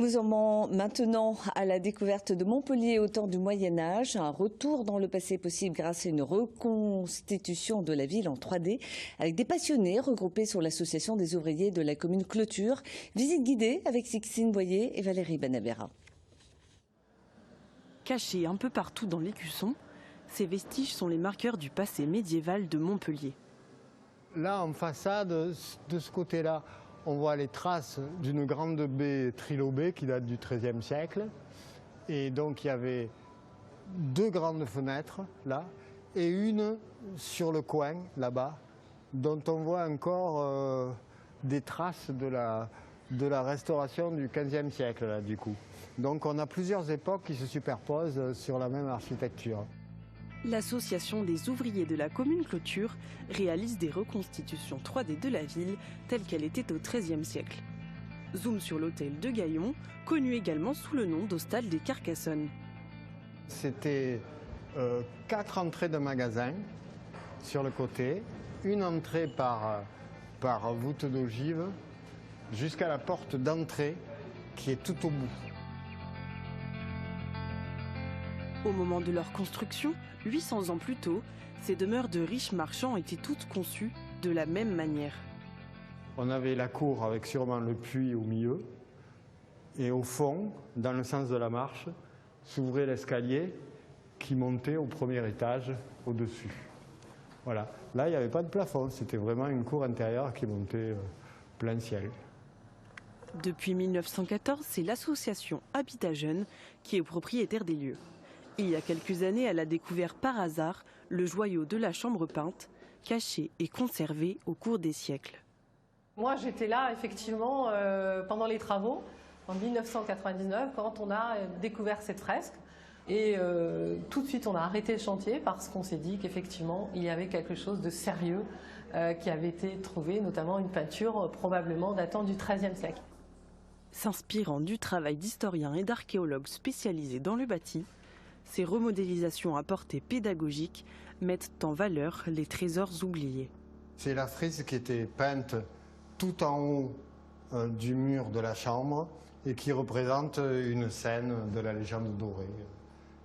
Nous en venons maintenant à la découverte de Montpellier au temps du Moyen-Âge. Un retour dans le passé possible grâce à une reconstitution de la ville en 3D avec des passionnés regroupés sur l'association des ouvriers de la commune Clôture. Visite guidée avec Sixtine Boyer et Valérie Benavera. Cachés un peu partout dans l'écusson, ces vestiges sont les marqueurs du passé médiéval de Montpellier. Là, en façade, de ce côté-là, on voit les traces d'une grande baie trilobée qui date du XIIIe siècle. Et donc il y avait deux grandes fenêtres là et une sur le coin là-bas dont on voit encore des traces de la restauration du XVe siècle là, du coup. Donc on a plusieurs époques qui se superposent sur la même architecture. L'association des ouvriers de la commune Clôture réalise des reconstitutions 3D de la ville telle qu'elle était au XIIIe siècle. Zoom sur l'hôtel de Gaillon, connu également sous le nom d'Hostal des Carcassonnes. C'était 4 entrées de magasins sur le côté, une entrée par voûte d'ogive jusqu'à la porte d'entrée qui est tout au bout. Au moment de leur construction, 800 ans plus tôt, ces demeures de riches marchands étaient toutes conçues de la même manière. On avait la cour avec sûrement le puits au milieu et au fond, dans le sens de la marche, s'ouvrait l'escalier qui montait au premier étage au-dessus. Voilà. Là, il n'y avait pas de plafond, c'était vraiment une cour intérieure qui montait plein ciel. Depuis 1914, c'est l'association Habitat Jeune qui est propriétaire des lieux. Il y a quelques années, elle a découvert par hasard le joyau de la chambre peinte, caché et conservé au cours des siècles. Moi, j'étais là, effectivement, pendant les travaux, en 1999, quand on a découvert cette fresque. Et tout de suite, on a arrêté le chantier parce qu'on s'est dit qu'effectivement, il y avait quelque chose de sérieux qui avait été trouvé, notamment une peinture probablement datant du XIIIe siècle. S'inspirant du travail d'historiens et d'archéologues spécialisés dans le bâti, ces remodélisations à portée pédagogique mettent en valeur les trésors oubliés. C'est la frise qui était peinte tout en haut du mur de la chambre et qui représente une scène de la légende dorée,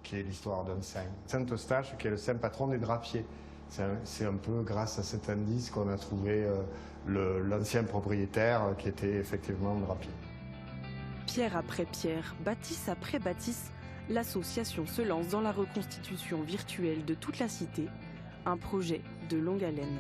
qui est l'histoire d'un saint. Saint Eustache, qui est le saint patron des drapiers. C'est un peu grâce à cet indice qu'on a trouvé l'ancien propriétaire qui était effectivement drapier. Pierre après pierre, bâtisse après bâtisse, l'association se lance dans la reconstitution virtuelle de toute la cité, un projet de longue haleine.